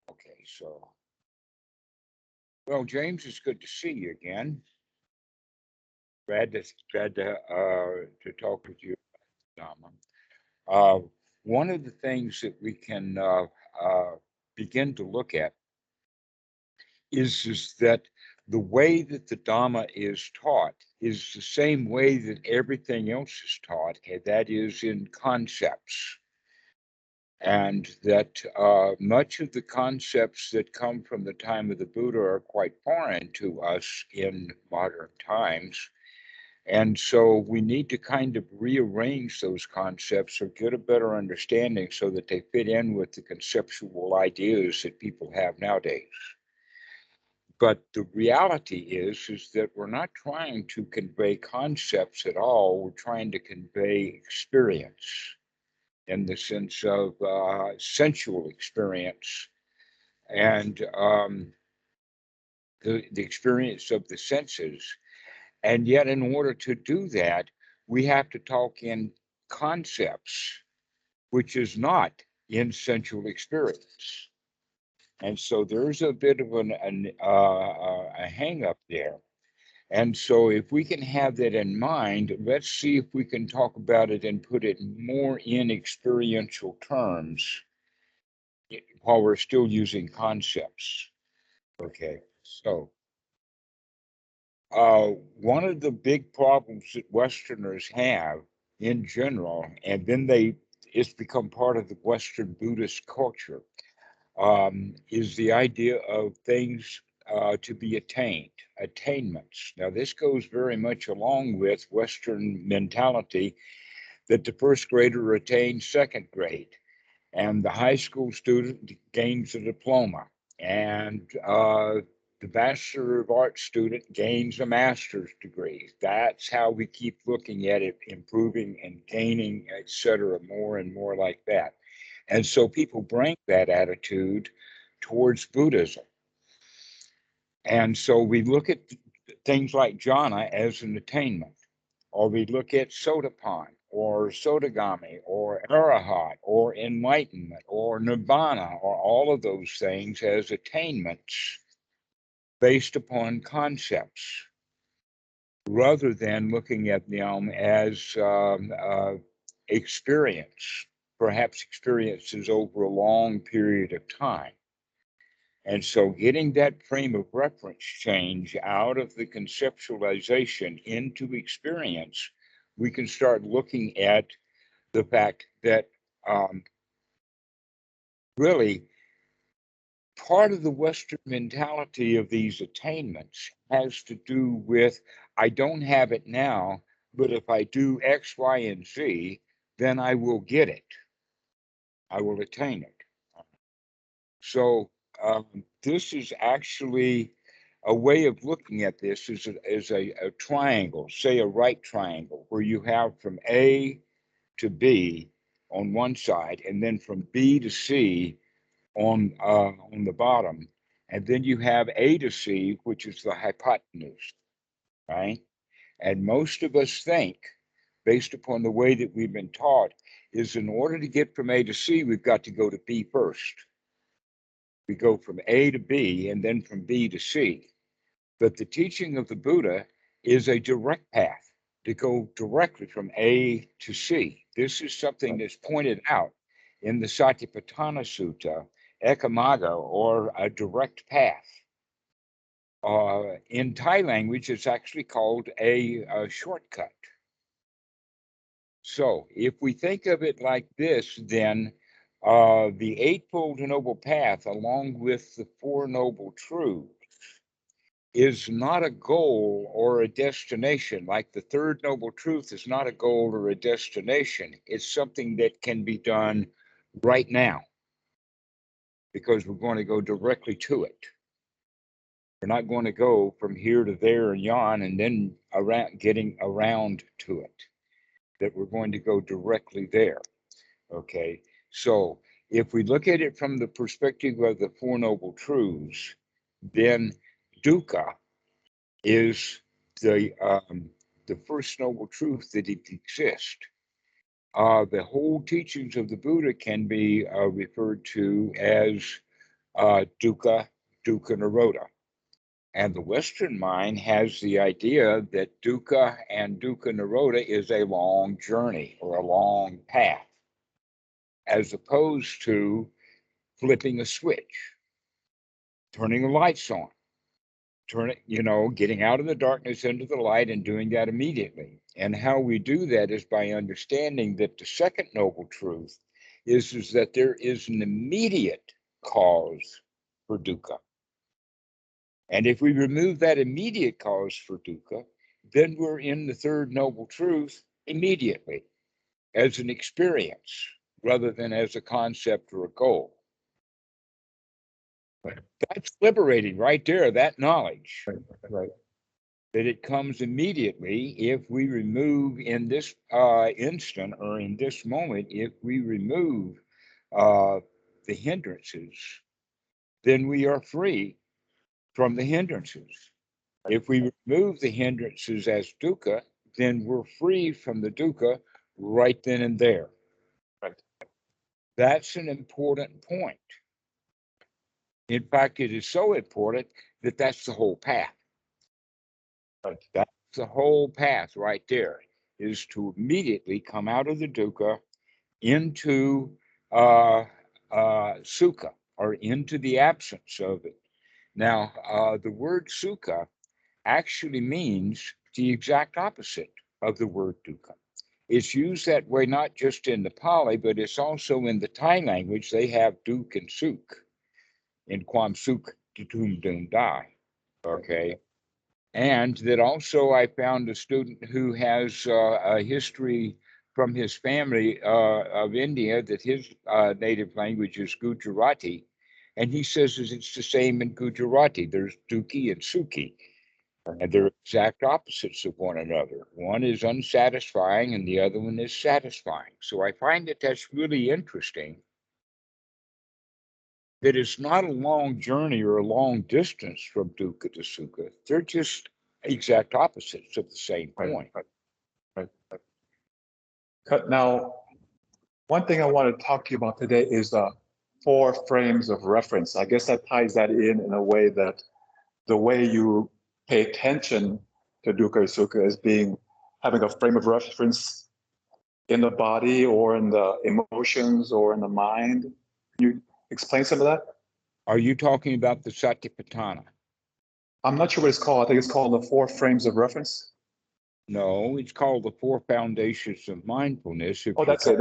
Okay, so, well, James, it's good to see you again. Glad to talk with you, Dhamma. Uh, One of the things that we can begin to look at is that the way that the Dhamma is taught is the same way that everything else is taught, and that is in concepts. And that much of the concepts that come from the time of the Buddha are quite foreign to us in modern times. And so we need to kind of rearrange those concepts or get a better understanding so that they fit in with the conceptual ideas that people have nowadays. But the reality is that we're not trying to convey concepts at all. We're trying to convey experience in the sense of sensual experience and the experience of the senses. And yet, in order to do that, we have to talk in concepts, which is not in sensual experience. And so there's a bit of a hang up there. And so, if we can have that in mind, let's see if we can talk about it and put it more in experiential terms while we're still using concepts. Okay, so one of the big problems that Westerners have in general, and then it's become part of the Western Buddhist culture, is the idea of things to be attained, attainments. Now, this goes very much along with Western mentality that the first grader attains second grade, and the high school student gains a diploma, and the Bachelor of Arts student gains a master's degree. That's how we keep looking at it, improving and gaining, etc., more and more like that. And so people bring that attitude towards Buddhism. And so we look at things like jhana as an attainment, or we look at sotapan, or sotagami, or arahat, or enlightenment, or nirvana, or all of those things as attainments based upon concepts, rather than looking at them as experience, perhaps experiences over a long period of time. And so getting that frame of reference change out of the conceptualization into experience, we can start looking at the fact that really part of the Western mentality of these attainments has to do with I don't have it now, but if I do X, Y, and Z, then I will get it. I will attain it. So this is actually a way of looking at this is a triangle, say a right triangle, where you have from A to B on one side, and then from B to C on the bottom, and then you have A to C, which is the hypotenuse, right? And most of us think, based upon the way that we've been taught, is in order to get from A to C, we've got to go to B first. We go from A to B and then from B to C. But the teaching of the Buddha is a direct path to go directly from A to C. This is something that's pointed out in the Satipatthana Sutta, Ekamaga, or a direct path. In Thai language, it's actually called a shortcut. So if we think of it like this, then the Eightfold Noble Path, along with the Four Noble Truths, is not a goal or a destination. Like the Third Noble Truth is not a goal or a destination. It's something that can be done right now because we're going to go directly to it. We're not going to go from here to there and yon and then around getting around to it. That we're going to go directly there. Okay, so if we look at it from the perspective of the Four Noble Truths, then dukkha is the first noble truth that it exists. The whole teachings of the Buddha can be referred to as dukkha, dukkha nirodha. And the Western mind has the idea that dukkha and dukkha nirodha is a long journey or a long path, as opposed to flipping a switch, turning the lights on, getting out of the darkness into the light and doing that immediately. And how we do that is by understanding that the second noble truth is that there is an immediate cause for dukkha. And if we remove that immediate cause for dukkha, then we're in the third noble truth immediately as an experience rather than as a concept or a goal. Right. That's liberating right there, that knowledge. Right. That it comes immediately if we remove in this instant or in this moment, if we remove the hindrances, then we are free from the hindrances. If we remove the hindrances as dukkha, then we're free from the dukkha right then and there. Right. That's an important point. In fact, it is so important that that's the whole path. Right. That's the whole path right there, is to immediately come out of the dukkha into sukha, or into the absence of it. Now, the word sukha actually means the exact opposite of the word dukkha. It's used that way not just in the Pali, but it's also in the Thai language. They have duk and suk, in Kwam Suk Tum Dum Dai. Okay. And that also I found a student who has a history from his family of India, that his native language is Gujarati. And he says it's the same in Gujarati. There's Duki and Suki, and they're exact opposites of one another. One is unsatisfying and the other one is satisfying. So I find that that's really interesting, that it's not a long journey or a long distance from dukkha to sukha. They're just exact opposites of the same point. Right. Now, one thing I want to talk to you about today is the 4 frames of reference. I guess that ties that in a way that the way you pay attention to dukkha or sukha is having a frame of reference in the body or in the emotions or in the mind. Can you explain some of that? Are you talking about the Satipatthana? I'm not sure what it's called. I think it's called the 4 frames of reference. No, it's called the 4 foundations of mindfulness. Oh, that's it.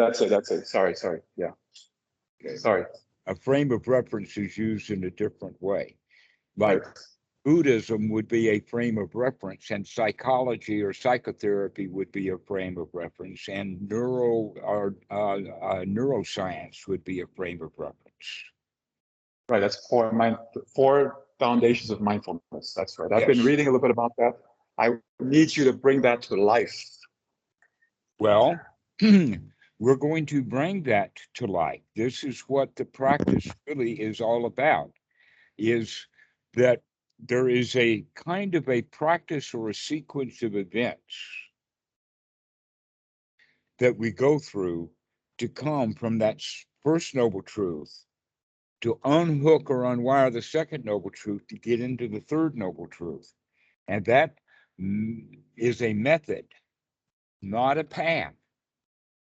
Sorry. Yeah. Okay. Sorry. A frame of reference is used in a different way. Like Right. Buddhism would be a frame of reference, and psychology or psychotherapy would be a frame of reference, and neuroscience would be a frame of reference. Right. That's 4 foundations of mindfulness. That's right. I've been Yes. reading a little bit about that. I need you to bring that to life. Well, we're going to bring that to life. This is what the practice really is all about, is that there is a kind of a practice or a sequence of events that we go through to come from that first noble truth, to unhook or unwire the second noble truth, to get into the third noble truth. And that is a method, not a path.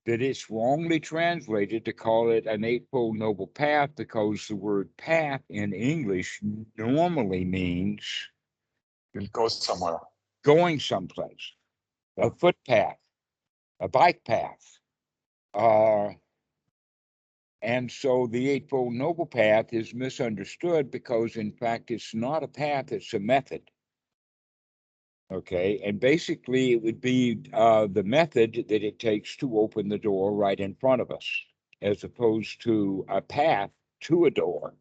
That it's wrongly translated to call it an eightfold noble path, because the word path in English normally means It goes somewhere. going someplace, a footpath, a bike path. And so the Eightfold Noble Path is misunderstood because, in fact, it's not a path, it's a method. Okay, and basically it would be the method that it takes to open the door right in front of us, as opposed to a path to a door.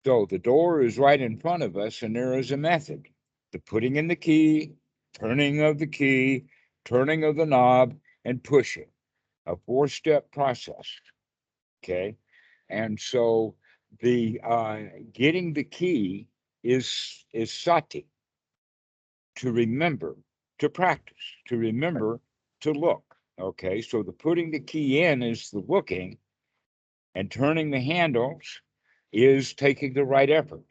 So the door is right in front of us, and there is a method. The putting in the key, turning of the key, turning of the knob, and pushing. A 4-step process. Okay. And so the getting the key is sati, to remember, to practice, to remember, to look. Okay. So the putting the key in is the looking, and turning the handles is taking the right effort.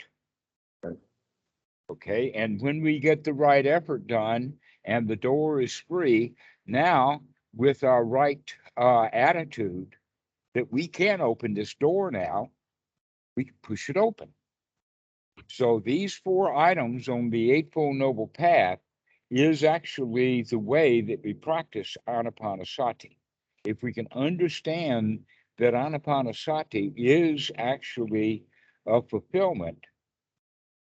Okay, and when we get the right effort done and the door is free, now with our right attitude that we can open this door now, we can push it open. So these 4 items on the Eightfold Noble Path is actually the way that we practice Anapanasati. If we can understand that Anapanasati is actually a fulfillment,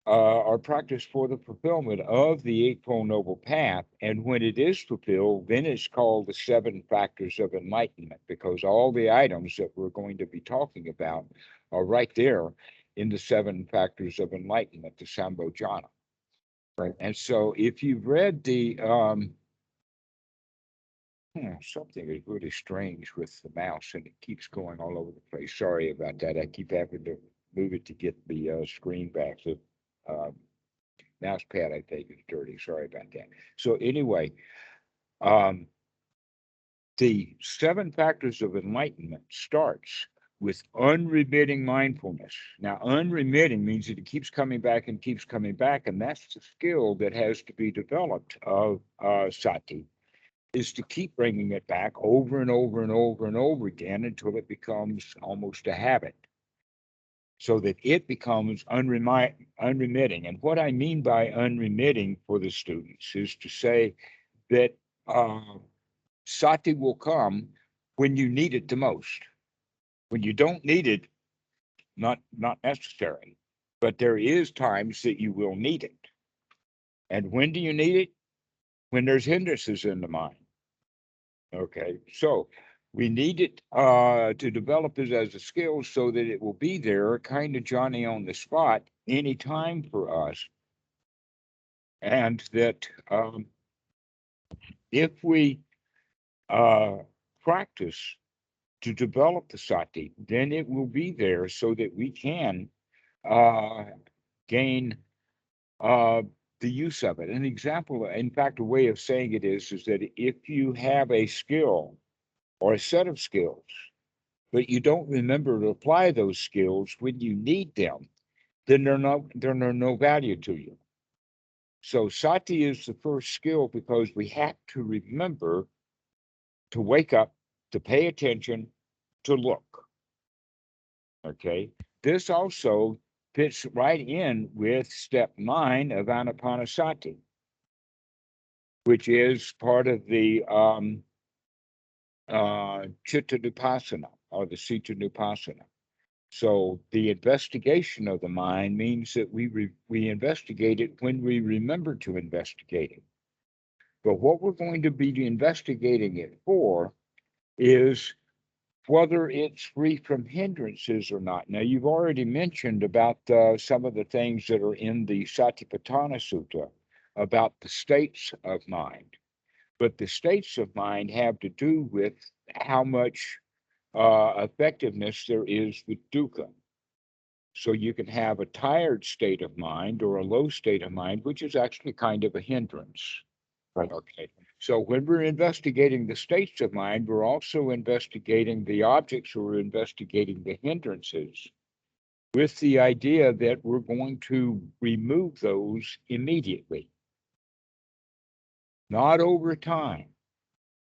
our practice for the fulfillment of the Eightfold Noble Path, and when it is fulfilled, then it's called the 7 factors of enlightenment, because all the items that we're going to be talking about are right there in the 7 factors of enlightenment, the Sambhojana. Right. And so if you've read the something is really strange with the mouse and it keeps going all over the place. Sorry about that. I keep having to move it to get the screen back. The mouse pad, I think, is dirty. Sorry about that. So anyway, the 7 factors of enlightenment starts with unremitting mindfulness. Now, unremitting means that it keeps coming back and keeps coming back, and that's the skill that has to be developed of sati, is to keep bringing it back over and over and over and over again until it becomes almost a habit, so that it becomes unremitting. And what I mean by unremitting for the students is to say that sati will come when you need it the most. When you don't need it, not necessary, but there is times that you will need it. And when do you need it? When there's hindrances in the mind. Okay, so we need it to develop it as a skill so that it will be there, kind of Johnny on the spot, anytime for us. And that if we practice to develop the sati, then it will be there so that we can gain the use of it. An example, in fact, a way of saying it is that if you have a skill or a set of skills, but you don't remember to apply those skills when you need them, then they're no value to you. So sati is the first skill because we have to remember to wake up, to pay attention, to look. Okay, this also fits right in with step 9 of Anapanasati, which is part of the Chitta Nupassana or the Sita Nupassana. So the investigation of the mind means that we investigate it when we remember to investigate it. But what we're going to be investigating it for is whether it's free from hindrances or not. Now, you've already mentioned about some of the things that are in the Satipatthana Sutta about the states of mind. But the states of mind have to do with how much effectiveness there is with dukkha. So you can have a tired state of mind or a low state of mind, which is actually kind of a hindrance. Right. Okay. So when we're investigating the states of mind, we're also investigating the objects, or we're investigating the hindrances with the idea that we're going to remove those immediately. Not over time,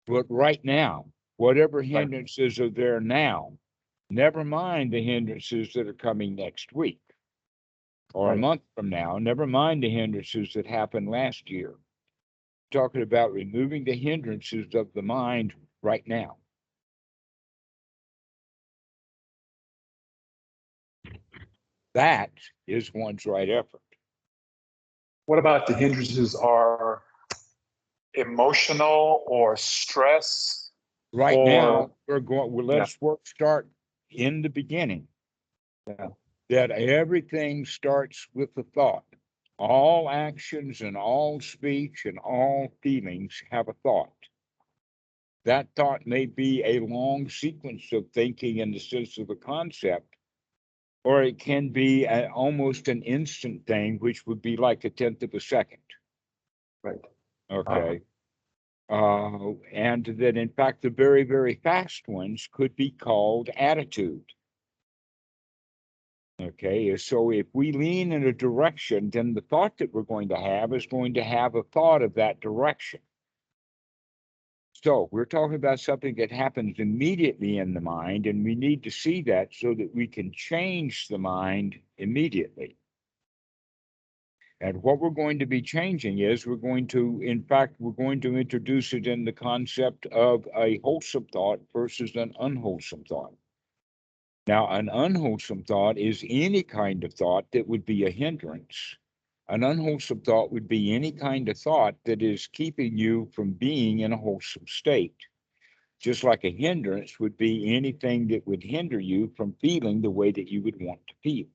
but right now. Whatever hindrances are there now, never mind the hindrances that are coming next week or a month from now, never mind the hindrances that happened last year. Talking about removing the hindrances of the mind right now. That is one's right effort. What about the hindrances are emotional or stress? Right or, now, we're going, well, let's start in the beginning. Yeah. That everything starts with the thought. All actions and all speech and all feelings have a thought. That thought may be a long sequence of thinking in the sense of a concept, or it can be almost an instant thing, which would be like a tenth of a second. Right. Okay. And that in fact, the very, very fast ones could be called attitude. Okay, so if we lean in a direction, then the thought that we're going to have is going to have a thought of that direction. So we're talking about something that happens immediately in the mind, and we need to see that so that we can change the mind immediately. And what we're going to be changing is we're going to introduce it in the concept of a wholesome thought versus an unwholesome thought. Now, an unwholesome thought is any kind of thought that would be a hindrance. An unwholesome thought would be any kind of thought that is keeping you from being in a wholesome state. Just like a hindrance would be anything that would hinder you from feeling the way that you would want to feel.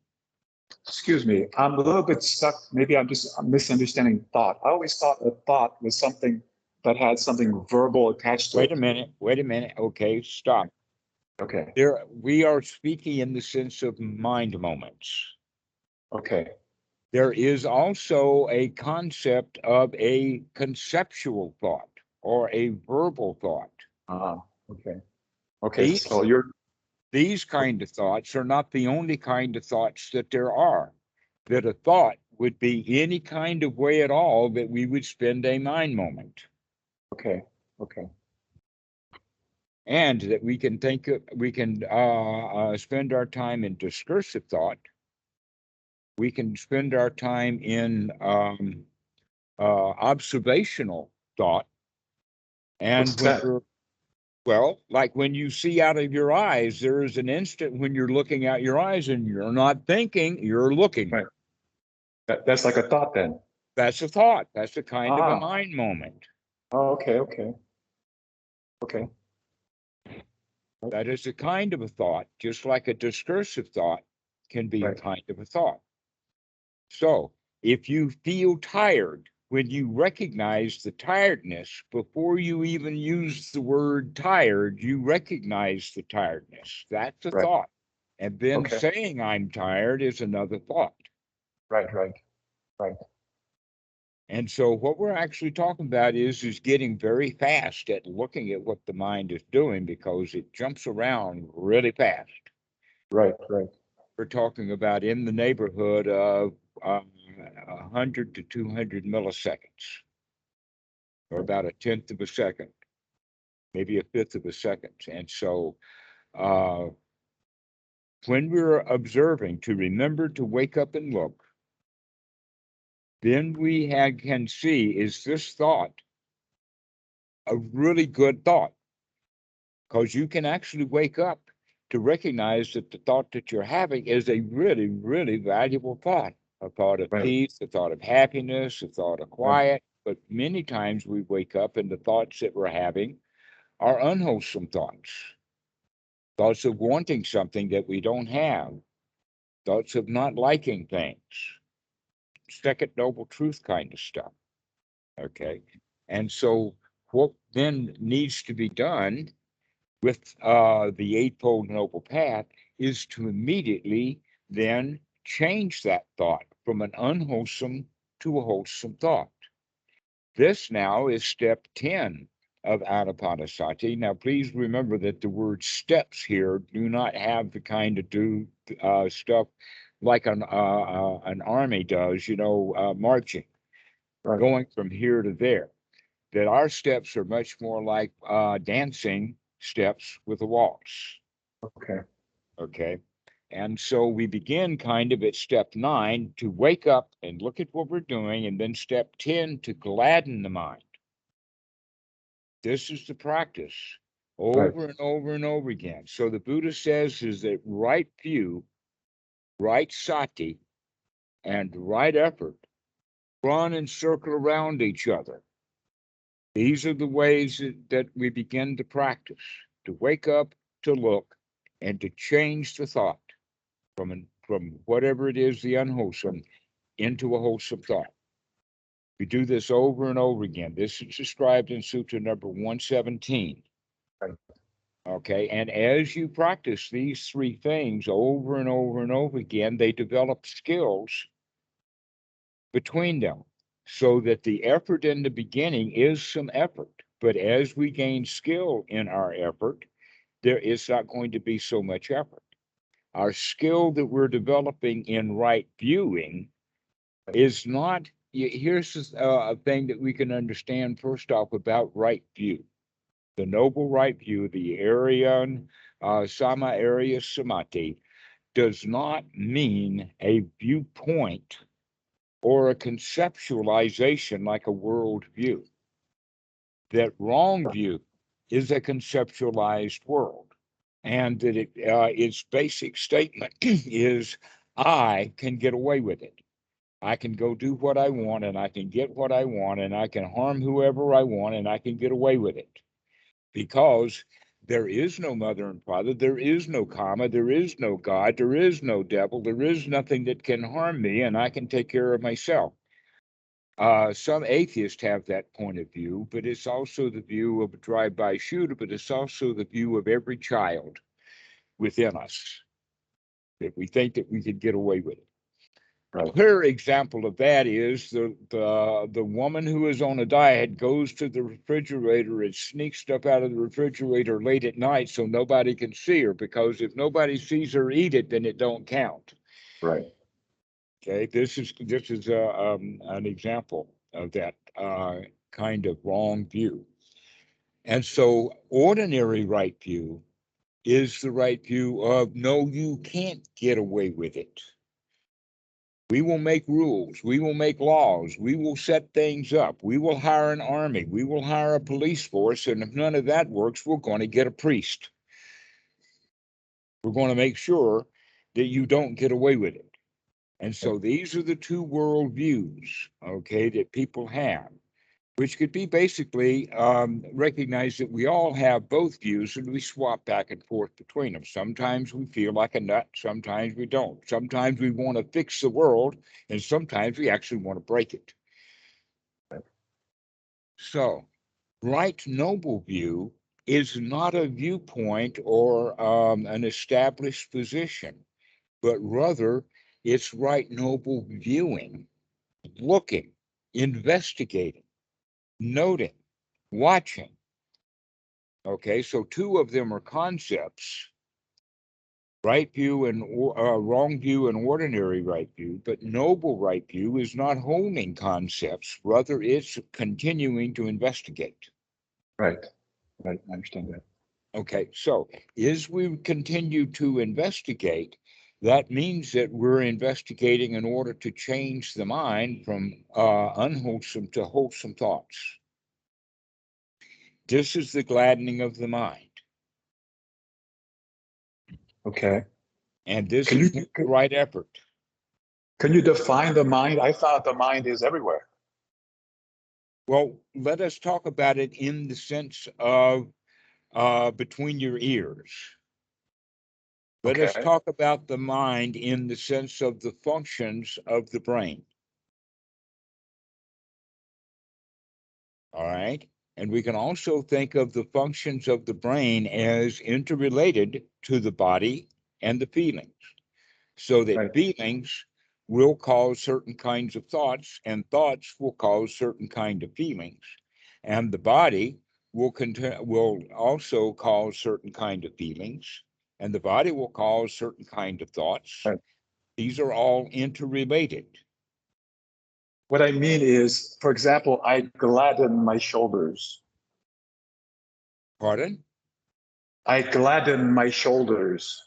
Excuse me, I'm a little bit stuck. Maybe I'm misunderstanding thought. I always thought a thought was something that had something verbal attached to it. Wait a minute. Okay, stop. Okay. We are speaking in the sense of mind moments. Okay. There is also a concept of a conceptual thought or a verbal thought. Okay. Okay. These kind of thoughts are not the only kind of thoughts that there are. That a thought would be any kind of way at all that we would spend a mind moment. Okay. Okay. And that we can spend our time in discursive thought. We can spend our time in observational thought. And What's that? well, like when you see out of your eyes, there is an instant when you're looking out your eyes and you're not thinking, you're looking. Right. That's like a thought then. That's a thought. That's a kind of a mind moment. Oh, okay. Okay. Okay. That is a kind of a thought, just like a discursive thought can be a kind of a thought. So if you feel tired, when you recognize the tiredness, before you even use the word tired, you recognize the tiredness. That's a thought. And then saying I'm tired is another thought. Right. And so what we're actually talking about is getting very fast at looking at what the mind is doing because it jumps around really fast. Right. We're talking about in the neighborhood of 100 to 200 milliseconds, or about a tenth of a second, maybe a fifth of a second. And so when we're observing, to remember to wake up and look, then we can see, is this thought a really good thought? Because you can actually wake up to recognize that the thought that you're having is a really, really valuable thought. A thought of peace, a thought of happiness, a thought of quiet. But many times we wake up and the thoughts that we're having are unwholesome thoughts. Thoughts of wanting something that we don't have. Thoughts of not liking things. Second noble truth kind of stuff. Okay. And so what then needs to be done with the eightfold noble path is to immediately then change that thought from an unwholesome to a wholesome thought. This now is step 10 of Anapanasati. Now, please remember that the word steps here do not have the kind of stuff like an army does, marching, going from here to there. That our steps are much more like dancing steps with a waltz. Okay. And so we begin kind of at step 9 to wake up and look at what we're doing, and then step 10 to gladden the mind. This is the practice over and over and over again. So the Buddha says is that right view, right sati, and right effort run and circle around each other. These are the ways that we begin to practice, to wake up, to look, and to change the thought from whatever it is, the unwholesome, into a wholesome thought. We do this over and over again. This is described in Sutra number 117. Okay, and as you practice these three things over and over and over again, they develop skills between them, so that the effort in the beginning is some effort. But as we gain skill in our effort, there is not going to be so much effort. Our skill that we're developing in right viewing is not, here's a thing that we can understand first off about right view. The noble right view, the Aryan samma area samadhi, does not mean a viewpoint or a conceptualization like a world view. That wrong view is a conceptualized world, and that its basic statement is, I can get away with it. I can go do what I want, and I can get what I want, and I can harm whoever I want, and I can get away with it. Because there is no mother and father, there is no karma, there is no God, there is no devil, there is nothing that can harm me, and I can take care of myself. Some atheists have that point of view, but it's also the view of a drive-by shooter, but it's also the view of every child within us, that we think that we could get away with it. Right. A clear example of that is the woman who is on a diet goes to the refrigerator and sneaks stuff out of the refrigerator late at night so nobody can see her, because if nobody sees her eat it, then it don't count. Right. Okay, this is an example of that kind of wrong view. And so ordinary right view is the right view of, no, you can't get away with it. We will make rules. We will make laws. We will set things up. We will hire an army. We will hire a police force. And if none of that works, we're going to get a priest. We're going to make sure that you don't get away with it. And so these are the two world views, okay, that people have, which could be basically recognize that we all have both views and we swap back and forth between them. Sometimes we feel like a nut, sometimes we don't. Sometimes we want to fix the world, and sometimes we actually want to break it. So, right noble view is not a viewpoint or an established position, but rather it's right noble viewing, looking, investigating, noting, watching. Okay, so two of them are concepts, right view and wrong view and ordinary right view, but noble right view is not holding concepts, rather it's continuing to investigate. Right. Right. I understand that. Okay, so as we continue to investigate, that means that we're investigating in order to change the mind from unwholesome to wholesome thoughts. This is the gladdening of the mind. Okay. And this Can is you the right effort. can you define the mind? I thought the mind is everywhere. Well, let us talk about it in the sense of between your ears. Let us Okay. talk about the mind in the sense of the functions of the brain. All right. And we can also think of the functions of the brain as interrelated to the body and the feelings, so that Right. feelings will cause certain kinds of thoughts, and thoughts will cause certain kind of feelings, and the body will also cause certain kind of feelings, and the body will cause certain kind of thoughts. Right. These are all interrelated. What I mean is, for example, I gladden my shoulders. Pardon? I gladden my shoulders.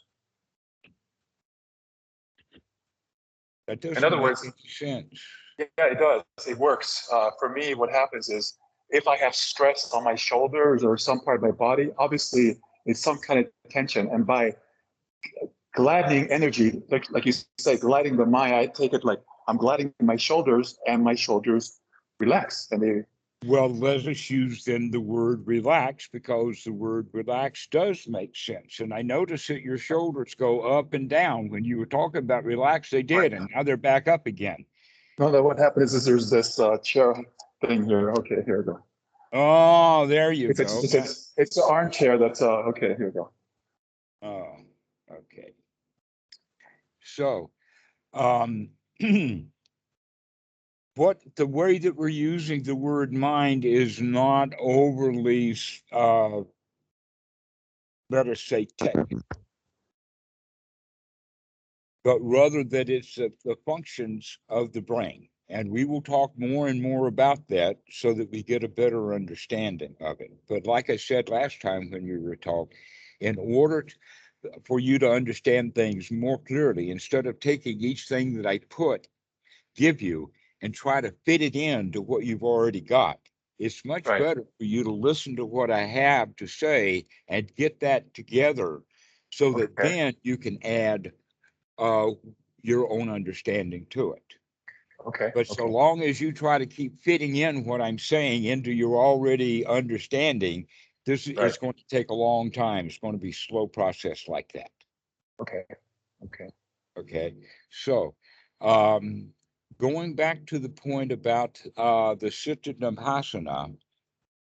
That In doesn't other make words, any sense. yeah, it does. It works. For me, what happens is if I have stress on my shoulders or some part of my body, obviously it's some kind of tension. And by gladdening energy, like you say, gladdening the mind, I take it like I'm gladdening my shoulders and my shoulders relax. And they, Well, let us use then the word relax, because the word relax does make sense. And I notice that your shoulders go up and down. When you were talking about relax, they did, and now they're back up again. no, what happens is there's this chair thing here. Okay, here we go. Oh, there you It's go. it's an armchair that's okay, here we go. Oh, okay. So, what the way that we're using the word mind is not overly, let us say, technical. but rather that it's the functions of the brain. And we will talk more and more about that so that we get a better understanding of it. But like I said last time when we were talking, in order for you to understand things more clearly, instead of taking each thing that I give you and try to fit it into what you've already got, it's much Right. better for you to listen to what I have to say and get that together so that Okay. then you can add uh, your own understanding to it. Okay. But so Okay. long as you try to keep fitting in what I'm saying into your already understanding, this Right. is going to take a long time. It's going to be a slow process like that. Okay. Okay. Okay. So, um, going back to the point about the Citta Dhammasana,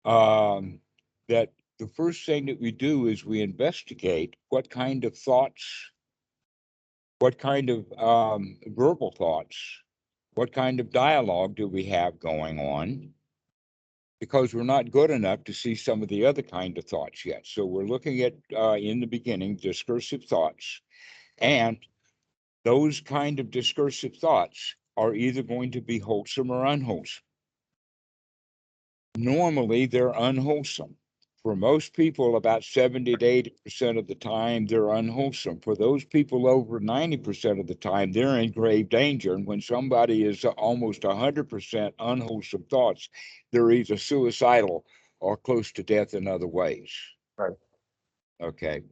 that the first thing that we do is we investigate what kind of thoughts, what kind of verbal thoughts, what kind of dialogue do we have going on? Because we're not good enough to see some of the other kind of thoughts yet. So we're looking at, in the beginning, discursive thoughts. And those kind of discursive thoughts are either going to be wholesome or unwholesome. Normally, they're unwholesome. For most people, about 70 to 80% of the time, they're unwholesome. For those people, over 90% of the time, they're in grave danger. And when somebody is almost 100% unwholesome thoughts, they're either suicidal or close to death in other ways. Right. Okay.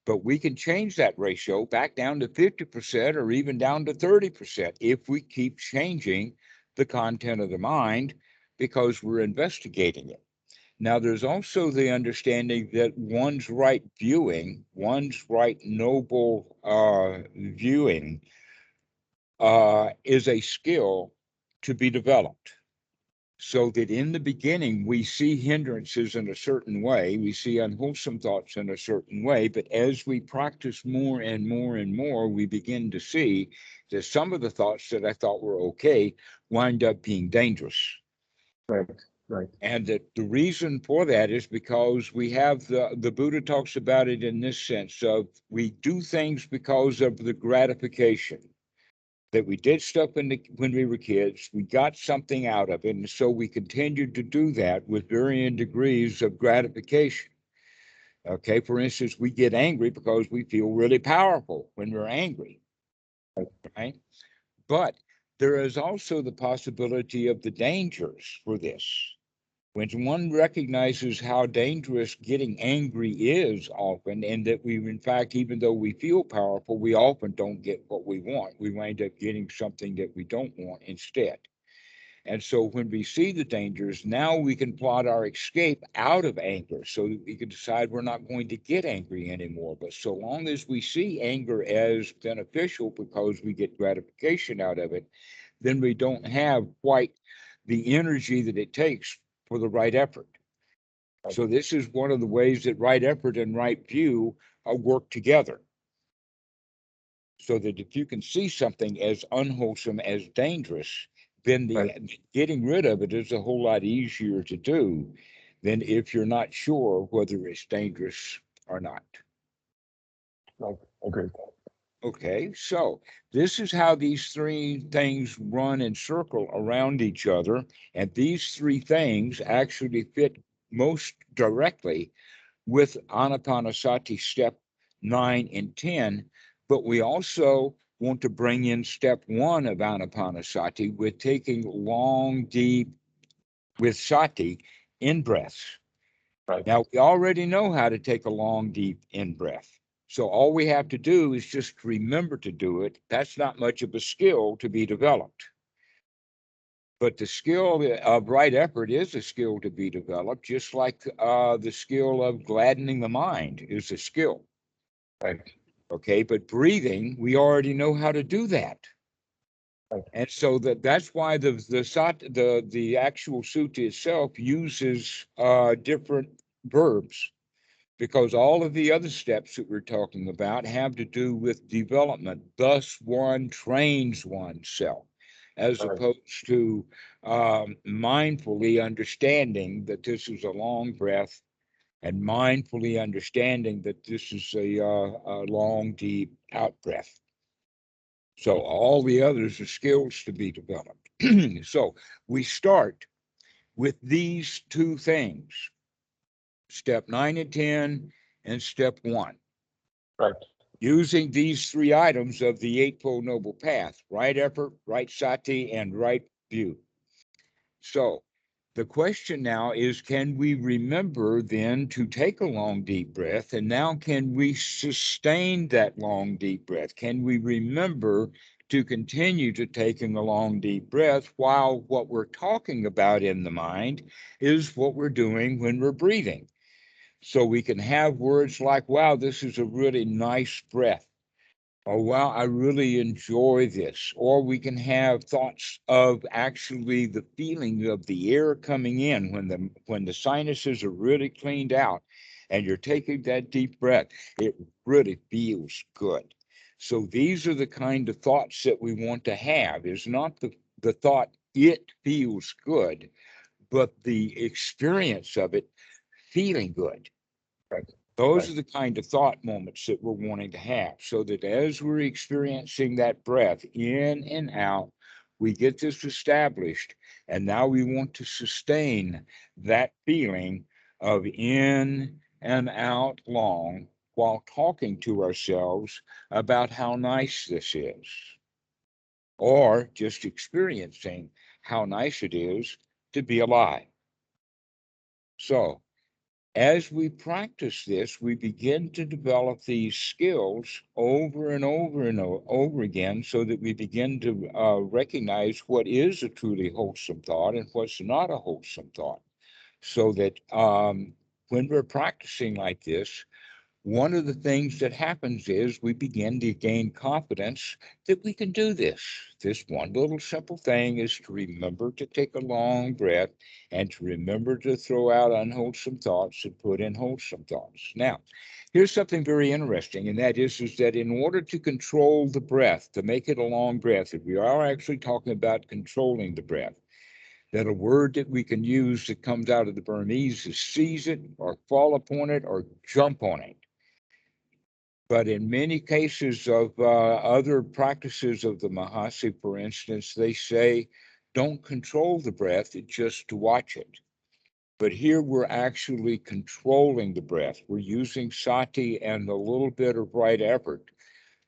But we can change that ratio back down to 50% or even down to 30% if we keep changing the content of the mind because we're investigating it. Now, there's also the understanding that one's right viewing, one's right noble viewing is a skill to be developed. So that in the beginning, we see hindrances in a certain way, we see unwholesome thoughts in a certain way, but as we practice more and more and more, we begin to see that some of the thoughts that I thought were okay wind up being dangerous. Right. Right. And that the reason for that is because we have the Buddha talks about it in this sense of we do things because of the gratification that we did stuff when we were kids, we got something out of it, and so we continued to do that with varying degrees of gratification. Okay, for instance, we get angry because we feel really powerful when we're angry, right? But there is also the possibility of the dangers for this. When one recognizes how dangerous getting angry is often, and that we, in fact, even though we feel powerful, we often don't get what we want. We wind up getting something that we don't want instead. And so when we see the dangers, now we can plot our escape out of anger so that we can decide we're not going to get angry anymore. But so long as we see anger as beneficial because we get gratification out of it, then we don't have quite the energy that it takes for the right effort. So this is one of the ways that right effort and right view work together. So that if you can see something as unwholesome as dangerous, then the Right. getting rid of it is a whole lot easier to do than if you're not sure whether it's dangerous or not. Right. Agreed. Okay, so this is how these three things run in circle around each other. And these three things actually fit most directly with Anapanasati step 9 and 10. But we also want to bring in step 1 of Anapanasati with taking long, deep, with sati in breaths. Right. Now, we already know how to take a long, deep in breath. So all we have to do is just remember to do it. That's not much of a skill to be developed. But the skill of right effort is a skill to be developed, just like the skill of gladdening the mind is a skill. Right. Okay, but breathing, we already know how to do that. Right. And so that's why the actual sutta itself uses different verbs, because all of the other steps that we're talking about have to do with development. Thus, one trains oneself, as Right. opposed to mindfully understanding that this is a long breath and mindfully understanding that this is a long, deep out breath. So all the others are skills to be developed. So we start with these two things, step 9 and 10 and step 1. Right. Using these three items of the Eightfold Noble Path: right effort, right sati, and right view. So the question now is, can we remember then to take a long, deep breath? And now can we sustain that long, deep breath? Can we remember to continue to taking a long, deep breath while what we're talking about in the mind is what we're doing when we're breathing? So we can have words like, wow, this is a really nice breath. Oh, wow, I really enjoy this. Or we can have thoughts of actually the feeling of the air coming in when the sinuses are really cleaned out and you're taking that deep breath. It really feels good. So these are the kind of thoughts that we want to have, is not the thought, it feels good, but the experience of it feeling good. Right. Those Right. are the kind of thought moments that we're wanting to have, so that as we're experiencing that breath in and out, we get this established. And now we want to sustain that feeling of in and out long while talking to ourselves about how nice this is, or just experiencing how nice it is to be alive. So, as we practice this, we begin to develop these skills over and over and over again, so that we begin to recognize what is a truly wholesome thought and what's not a wholesome thought. So that when we're practicing like this, one of the things that happens is we begin to gain confidence that we can do this. This one little simple thing is to remember to take a long breath and to remember to throw out unwholesome thoughts and put in wholesome thoughts. Now, here's something very interesting, and that is that in order to control the breath, to make it a long breath, if we are actually talking about controlling the breath, that a word that we can use that comes out of the Burmese is seize it, or fall upon it, or jump on it. But in many cases of other practices of the Mahasi, for instance, they say, don't control the breath, it's just to watch it. But here we're actually controlling the breath. We're using sati and a little bit of right effort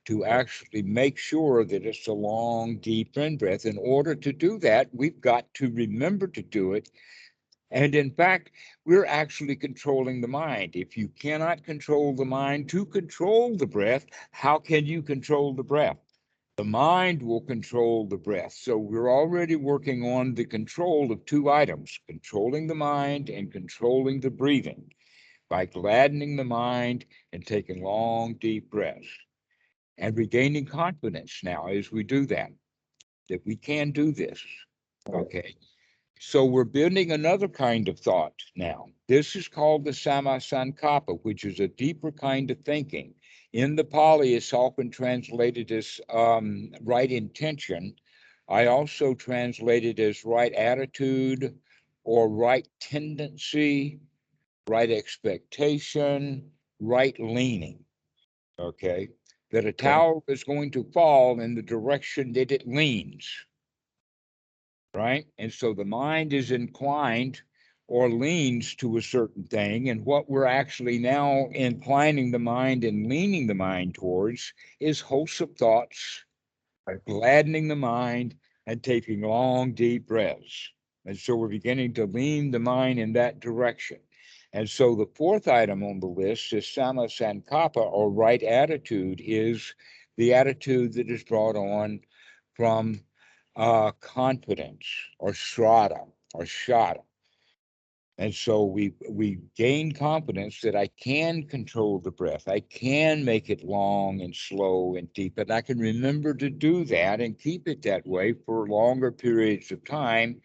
to actually make sure that it's a long, deep in-breath. In order to do that, we've got to remember to do it. And in fact, we're actually controlling the mind. If you cannot control the mind to control the breath, how can you control the breath? The mind will control the breath. So we're already working on the control of two items, controlling the mind and controlling the breathing, by gladdening the mind and taking long, deep breaths, and regaining confidence now as we do that we can do this. Okay. So we're building another kind of thought now. This is called the samma sankappa, which is a deeper kind of thinking. In the Pali, it's often translated as right intention. I also translate it as right attitude, or right tendency, right expectation, right leaning. Okay. That a Okay. tower is going to fall in the direction that it leans, right? And so the mind is inclined or leans to a certain thing. And what we're actually now inclining the mind and leaning the mind towards is wholesome thoughts, Right. gladdening the mind, and taking long, deep breaths. And so we're beginning to lean the mind in that direction. And so the fourth item on the list is samma sankappa, or right attitude, is the attitude that is brought on from confidence, or shraddha, or shada. And so we gain confidence that I can control the breath. I can make it long and slow and deep, and I can remember to do that and keep it that way for longer periods of time.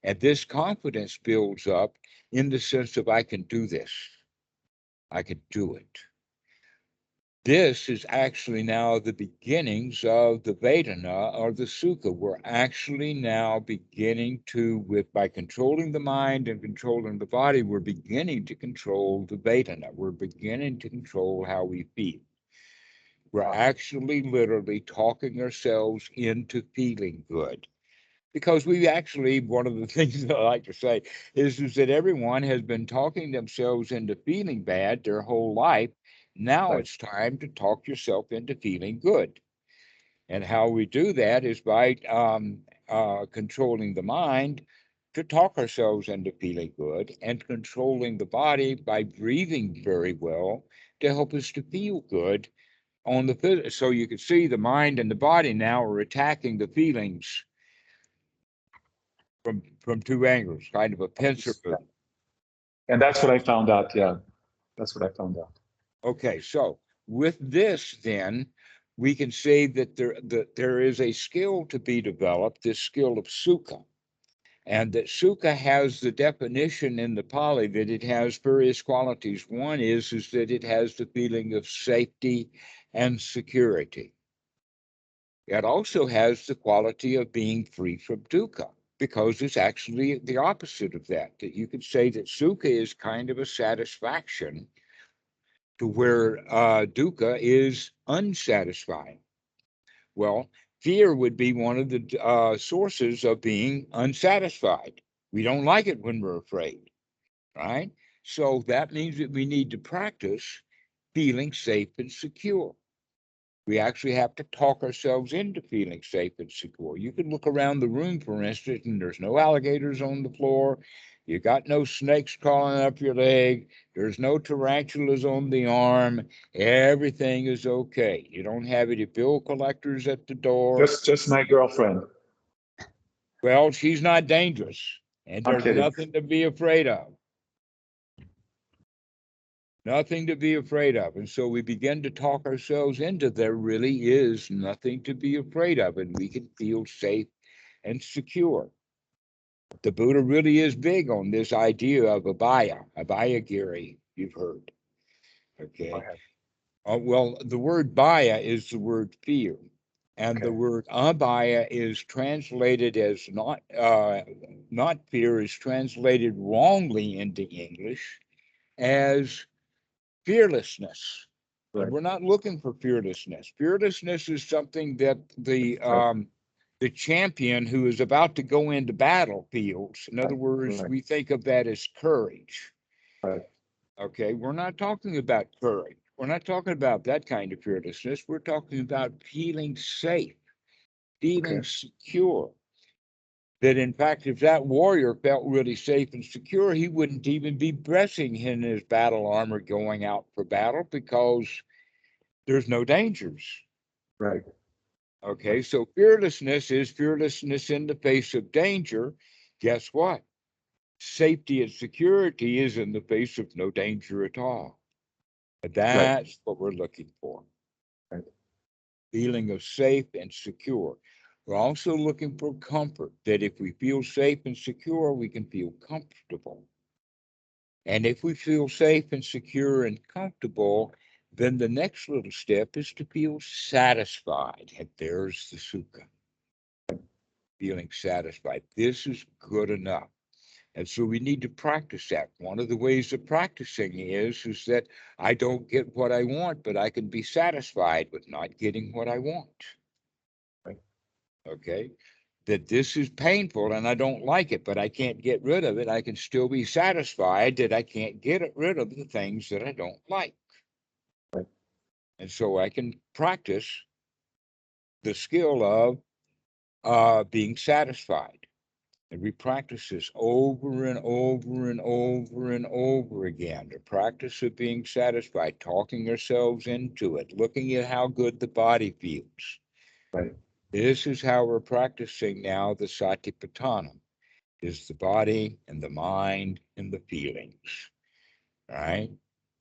And this confidence builds up in the sense of I can do this. I can do it. This is actually now the beginnings of the Vedana, or the Sukha. We're actually now beginning to, by controlling the mind and controlling the body, we're beginning to control the Vedana. We're beginning to control how we feel. We're actually literally talking ourselves into feeling good. Because we actually, one of the things that I like to say is that everyone has been talking themselves into feeling bad their whole life. Now Right. it's time to talk yourself into feeling good. And how we do that is by controlling the mind to talk ourselves into feeling good, and controlling the body by breathing very well to help us to feel good on the physical. So you can see the mind and the body now are attacking the feelings from two angles, kind of a pincer Yeah. movement. And that's what I found out. Yeah, that's what I found out. Okay, so with this, then we can say that there is a skill to be developed, this skill of sukha, and that sukha has the definition in the Pali that it has various qualities. One is that it has the feeling of safety and security. It also has the quality of being free from dukkha, because it's actually the opposite of that. That you could say that sukha is kind of a satisfaction to where dukkha is unsatisfying. Well, fear would be one of the sources of being unsatisfied. We don't like it when we're afraid, right? So that means that we need to practice feeling safe and secure. We actually have to talk ourselves into feeling safe and secure. You can look around the room, for instance, and there's no alligators on the floor. You got no snakes crawling up your leg. There's no tarantulas on the arm. Everything is okay. You don't have any bill collectors at the door. Just my girlfriend. Well, she's not dangerous, and I'm there's kidding. nothing to be afraid of. Nothing to be afraid of. And so we begin to talk ourselves into there really is nothing to be afraid of, and we can feel safe and secure. The Buddha really is big on this idea of abhaya giri, you've heard. Go Okay. ahead. Well, the word bhaya is the word fear. And the Okay. word abhaya is translated as not fear, is translated wrongly into English as fearlessness. And Right. we're not looking for fearlessness. Fearlessness is something that Right. the champion who is about to go into battle feels. In other Right. words, Right. we think of that as courage. Right. Okay, we're not talking about courage. We're not talking about that kind of fearlessness. We're talking about feeling safe, Okay. feeling secure. That in fact, if that warrior felt really safe and secure, he wouldn't even be dressing in his battle armor going out for battle, because there's no dangers. Right. Okay, so fearlessness is fearlessness in the face of danger. Guess what? Safety and security is in the face of no danger at all. And Right. that's what we're looking for. Right. Feeling of safe and secure. We're also looking for comfort, that if we feel safe and secure, we can feel comfortable. And if we feel safe and secure and comfortable, then the next little step is to feel satisfied. And there's the sukha, feeling satisfied. This is good enough. And so we need to practice that. One of the ways of practicing is that I don't get what I want, but I can be satisfied with not getting what I want. Right. Okay. That this is painful and I don't like it, but I can't get rid of it. I can still be satisfied that I can't get rid of the things that I don't like. Right. And so I can practice the skill of being satisfied. And we practice this over and over and over and over again. The practice of being satisfied, talking ourselves into it, looking at how good the body feels. Right. This is how we're practicing now the satipatthana, is the body and the mind and the feelings, right?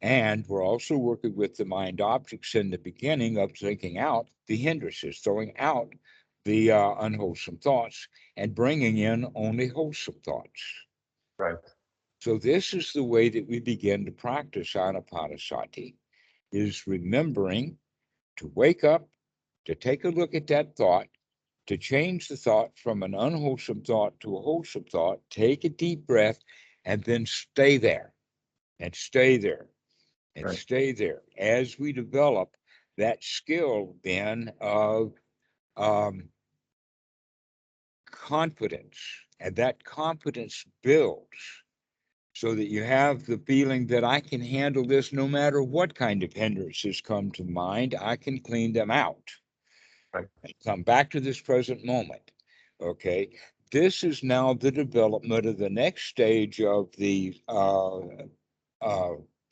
And we're also working with the mind objects in the beginning of thinking out the hindrances, throwing out the unwholesome thoughts and bringing in only wholesome thoughts. Right. So this is the way that we begin to practice Anapanasati, is remembering to wake up, to take a look at that thought, to change the thought from an unwholesome thought to a wholesome thought, take a deep breath, and then stay there and stay there and Right. stay there. As we develop that skill then of confidence, and that confidence builds so that you have the feeling that I can handle this no matter what kind of hindrances come to mind. I can clean them out. Right. And come back to this present moment. Okay. This is now the development of the next stage of the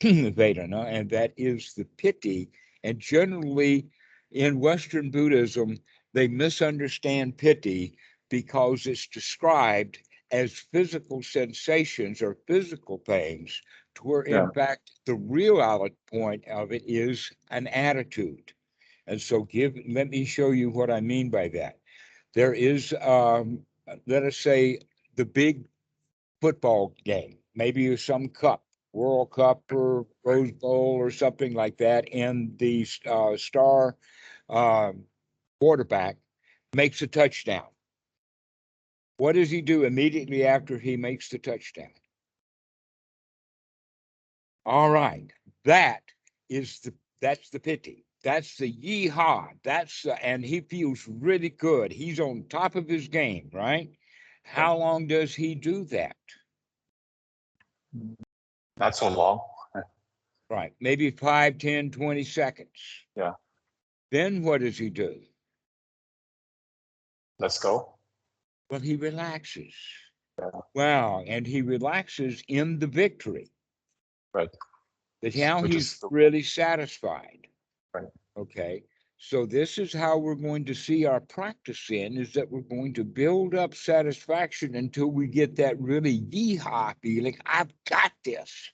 Vedana, and that is the piti. And generally, in Western Buddhism, they misunderstand piti because it's described as physical sensations or physical pains, to where, in Yeah. fact, the real point of it is an attitude. And so, let me show you what I mean by that. There is, let us say, the big football game, maybe some cup, World Cup or Rose Bowl or something like that, and the star quarterback makes a touchdown. What does he do immediately after he makes the touchdown? All right, that's the pity. That's the yeehaw. And he feels really good. He's on top of his game, right? Right. How long does he do that? Not so long. Right, maybe 5, 10, 20 seconds. Yeah. Then what does he do? Let's go. Well, he relaxes. Yeah. Wow, and he relaxes in the victory. Right. That now Which he's is Sukha. really satisfied. Right. Okay, so this is how we're going to see our practice is that we're going to build up satisfaction until we get that really yeehaw feeling. I've got this.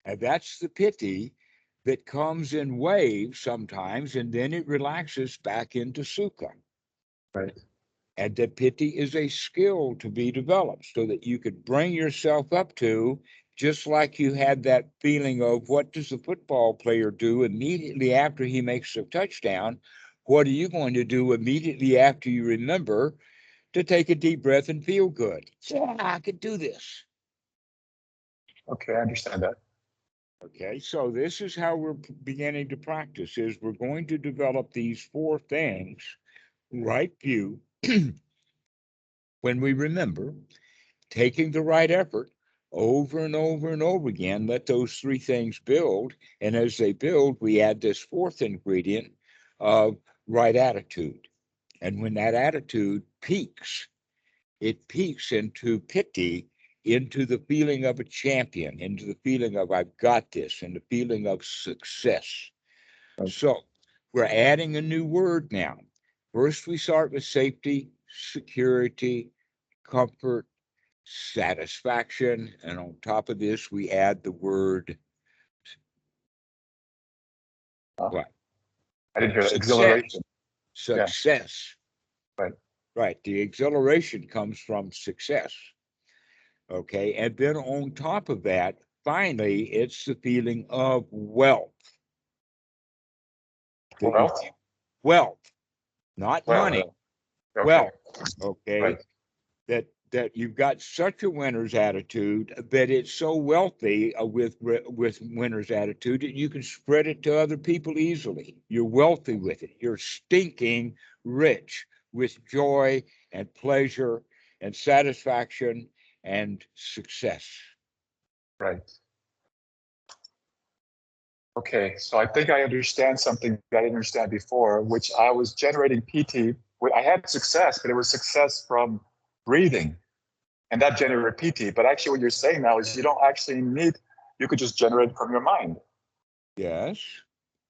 And that's the piti that comes in waves sometimes, and then it relaxes back into sukha. Right. And the piti is a skill to be developed so that you could bring yourself up to, just like you had that feeling of what does the football player do immediately after he makes a touchdown? What are you going to do immediately after you remember to take a deep breath and feel good? Yeah, I could do this. Okay, I understand that. Okay, so this is how we're beginning to practice is we're going to develop these 4 things, right view, when we remember, taking the right effort over and over and over again, let those 3 things build. And as they build, we add this 4th ingredient of right attitude. And when that attitude peaks, it peaks into piti, into the feeling of a champion, into the feeling of I've got this, and the feeling of success. Right. So we're adding a new word now. First, we start with safety, security, comfort, satisfaction, and on top of this, we add the word what? I didn't hear that. Success. Exhilaration. Yeah. Success. Right. Right. The exhilaration comes from success. Okay. And then on top of that, finally, it's the feeling of wealth. Wealth. Wealth, not Well, money, yeah. Okay. wealth. Okay. Right. That you've got such a winner's attitude that it's so wealthy with winner's attitude that you can spread it to other people easily. You're wealthy with it. You're stinking rich with joy and pleasure and satisfaction and success. Right. Okay, so I think I understand something that I didn't understand before, which I was generating PT. I had success, but it was success from breathing, and that generated PT. But actually, what you're saying now is you don't actually need, you could just generate it from your mind. Yes,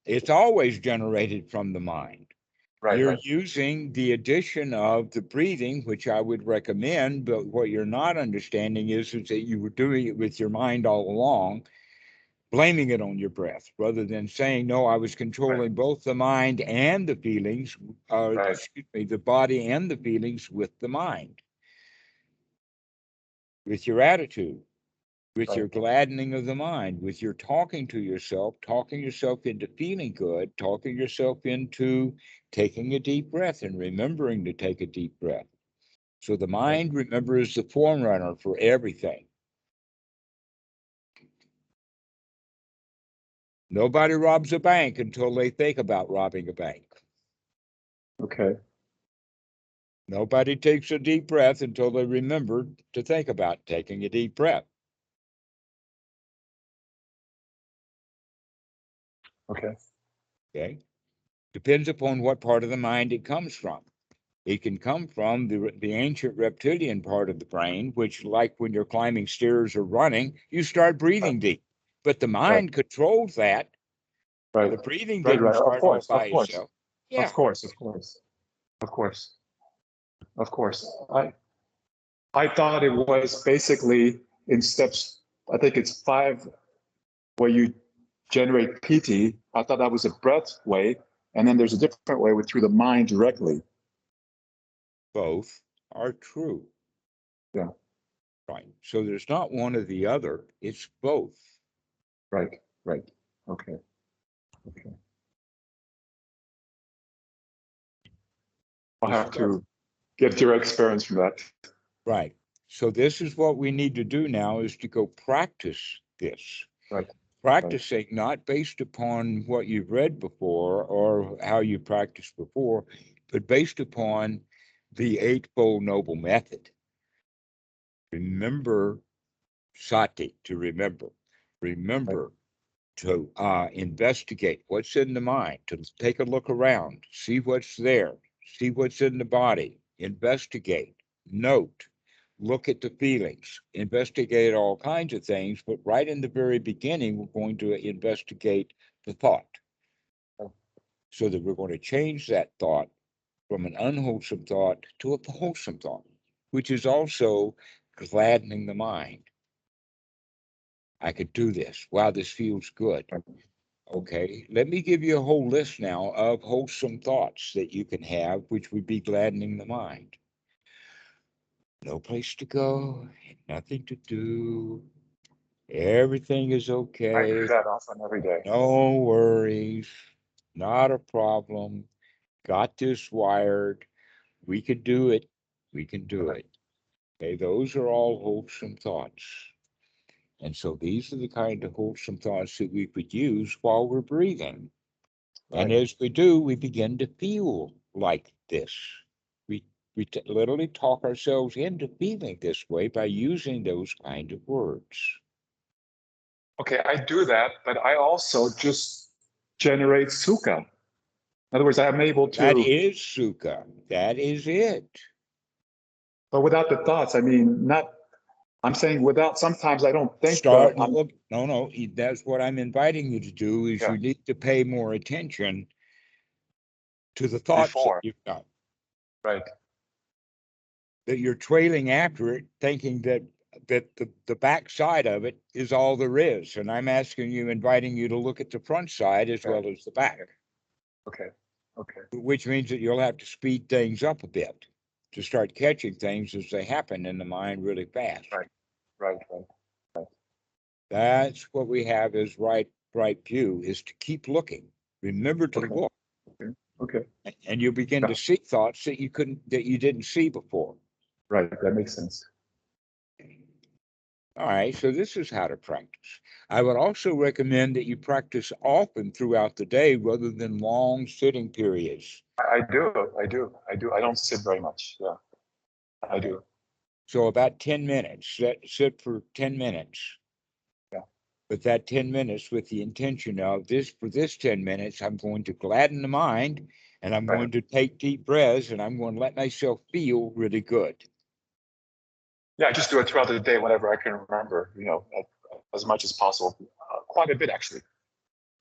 it's always generated from the mind. Right, You're right, using the addition of the breathing, which I would recommend, but what you're not understanding is that you were doing it with your mind all along, blaming it on your breath, rather than saying, no, I was controlling right, both the mind and the feelings, right, excuse me, the body and the feelings with the mind, with your attitude, with right, your gladdening of the mind, with your talking yourself into feeling good, talking yourself into taking a deep breath and remembering to take a deep breath. So the right. mind, remember, is the forerunner for everything. Nobody robs a bank until they think about robbing a bank. Okay. Nobody takes a deep breath until they remember to think about taking a deep breath. Okay. Okay. Depends upon what part of the mind it comes from. It can come from the ancient reptilian part of the brain, which, like when you're climbing stairs or running, you start breathing deep. But the Right. mind controls that. Right. The breathing Right. didn't Right. Of start all course. by Of course. itself. Of Yeah. course. Of course. Of course. Of course. I thought it was basically in steps. I think it's 5 where you generate piti. I thought that was a breath way, and then there's a different way with through the mind directly. Both are true. Yeah. Right. So there's not one or the other. It's both. Right. Right. Okay. Okay. I'll have to get your experience from that. Right. So this is what we need to do now, is to go practice this. Right. Practicing not based upon what you've read before or how you practiced before, but based upon the Eightfold Noble Method. Remember sati, to remember. Remember to investigate what's in the mind, to take a look around, see what's there, see what's in the body, investigate, note, look at the feelings, investigate all kinds of things. But right in the very beginning, we're going to investigate the thought, so that we're going to change that thought from an unwholesome thought to a wholesome thought, which is also gladdening the mind. I could do this. Wow, this feels good. Okay, let me give you a whole list now of wholesome thoughts that you can have, which would be gladdening the mind. No place to go, nothing to do, everything is I do okay, that often every day. no worries, not a problem, got this wired, we could do it, we can do it. Okay, those are all wholesome thoughts. And so these are the kind of wholesome thoughts that we could use while we're breathing. And Right. as we do, we begin to feel like this. We, literally talk ourselves into feeling this way by using those kind of words. Okay, I do that, but I also just generate sukha. In other words, I'm able That to, is sukha. That is it. but without the thoughts, I mean, not, I'm saying without, sometimes I don't think that Start, I'm, look, no, that's what I'm inviting you to do, is yeah, you need to pay more attention to the thoughts that before. you've got, Right. that you're trailing after it, thinking that the back side of it is all there is. And I'm asking you, inviting you to look at the front side as well as the back, Okay. Okay. which means that you'll have to speed things up a bit to start catching things as they happen in the mind really fast. Right. Right. Right. That's what we have as right view, is to keep looking. Remember to Okay. look, Okay. Okay. and you'll begin Yeah. to see thoughts that you didn't see before. Right. That makes sense. All right, so this is how to practice. I would also recommend that you practice often throughout the day rather than long sitting periods. I do. I do. I do. I don't sit very much. Yeah. I do. So about 10 minutes, sit for 10 minutes. Yeah. But that 10 minutes with the intention of this, for this 10 minutes, I'm going to gladden the mind, and I'm Right. going to take deep breaths, and I'm going to let myself feel really good. Yeah. I just do it throughout the day whenever I can remember, as much as possible. Quite a bit, actually.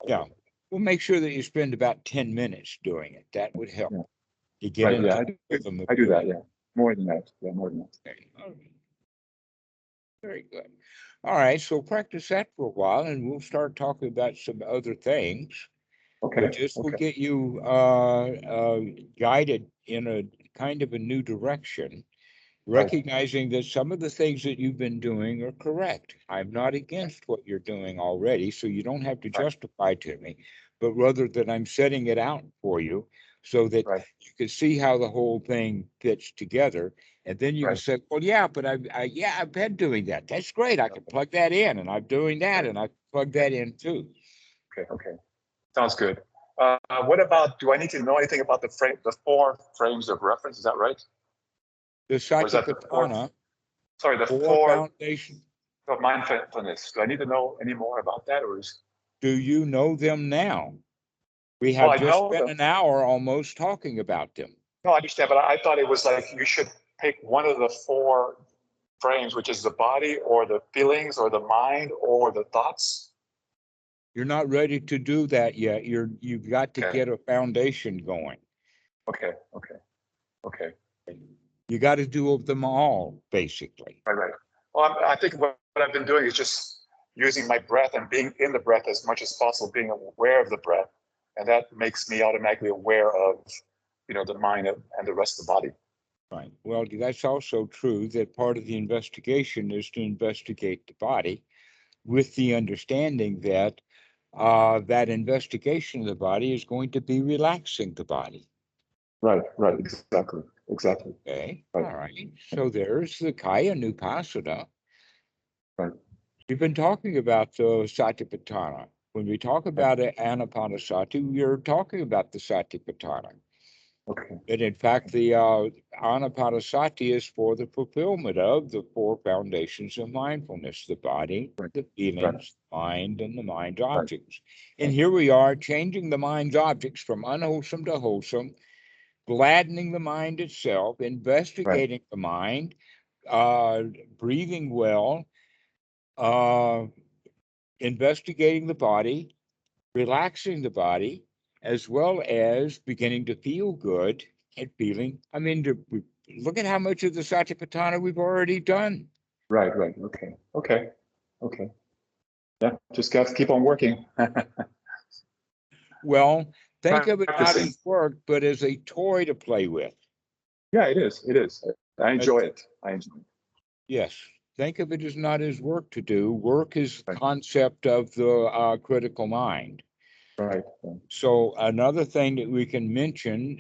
Yeah. Well, make sure that you spend about 10 minutes doing it. That would help. Yeah. You get Right. Yeah. into the rhythm of I do that. doing Yeah. More than that. Yeah. More than that. it. Okay. Very good. All right, so practice that for a while, and we'll start talking about some other things. Okay. But just will Okay. get you guided in a kind of a new direction, Right. recognizing that some of the things that you've been doing are correct. I'm not against what you're doing already, so you don't have to Right. justify to me, but rather that I'm setting it out for you so that Right. you can see how the whole thing fits together. And then you can Right. say, well, yeah, but I've been doing that. That's great. I can plug that in, and I'm doing that, Right. and I plug that in too. Okay. Sounds good. What about, do I need to know anything about the 4 frames of reference? Is that right? The Or is that the Satipatthana, sorry, the 4 4 foundations. of mindfulness. Do I need to know any more about that, or is? Do you know them now? We Well, have I just know spent them. an hour almost talking about them. No, I understand, but I thought it was like you should pick one of the 4 frames, which is the body or the feelings or the mind or the thoughts. You're not ready to do that yet. You've got to Okay. get a foundation going. Okay. You got to do them all, basically. Right. Well, I think what I've been doing is just using my breath and being in the breath as much as possible, being aware of the breath, and that makes me automatically aware of, the mind and the rest of the body. Right. Well, that's also true that part of the investigation is to investigate the body with the understanding that that investigation of the body is going to be relaxing the body. Right, exactly. Okay, Right. all right. So there's the Kaya Nupassana. Right. We've been talking about the Satipatthana. When we talk about Anapanasati, we're talking about the Satipatthana. Okay. And in fact, the Anapanasati is for the fulfillment of the 4 foundations of mindfulness: the body, the feelings, the mind, and the mind's objects. And here we are changing the mind's objects from unwholesome to wholesome, gladdening the mind itself, investigating the mind, breathing well, investigating the body, relaxing the body, as well as beginning to feel good and feeling. I mean, look at how much of the Satipatthana we've already done. Right. Okay. Yeah, just got to keep on working. Well, think of it not Practicing. as work, but as a toy to play with. Yeah, it is. I enjoy it. Yes. Think of it as not as work to do. Work is the Right. concept of the critical mind. Right. So another thing that we can mention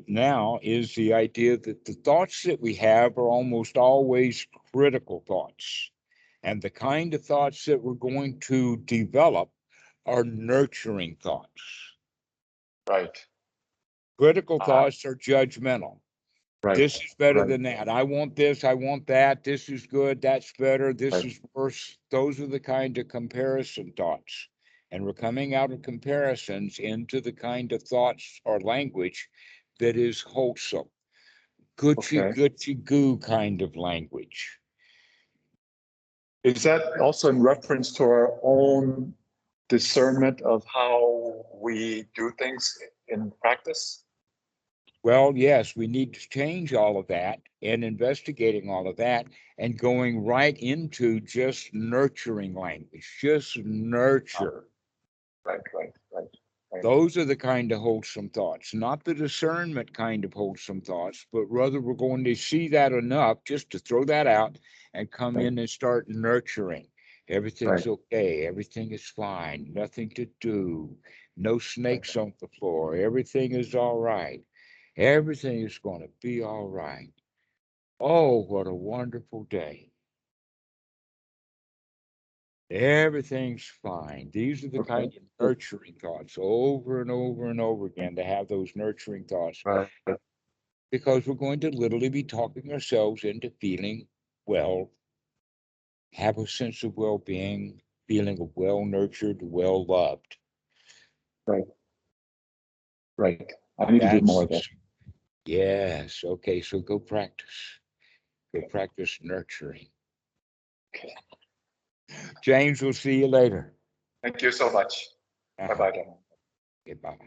now is the idea that the thoughts that we have are almost always critical thoughts. And the kind of thoughts that we're going to develop are nurturing thoughts. Right. Critical thoughts are judgmental. Right. This is better than that. I want this. I want that. This is good. That's better. This is worse. Those are the kind of comparison thoughts. And we're coming out of comparisons into the kind of thoughts or language that is wholesome, goochie goo kind of language. Is that also in reference to our own discernment of how we do things in practice? Well, yes, we need to change all of that and investigating all of that and going right into just nurturing language, just nurture. Right. Those are the kind of wholesome thoughts, not the discernment kind of wholesome thoughts, but rather we're going to see that enough just to throw that out and come in and start nurturing. Everything's okay. Everything is fine. Nothing to do. No snakes on the floor. Everything is all right. Everything is going to be all right. Oh, what a wonderful day. Everything's fine. These are the kind of nurturing thoughts over and over and over again, to have those nurturing thoughts, because we're going to literally be talking ourselves into feeling well, have a sense of well-being, feeling well nurtured, well loved. Right. I need to do more of that. Yes. Okay. So go practice. Go practice nurturing. Okay. James, we'll see you later. Thank you so much. Bye-bye. Goodbye.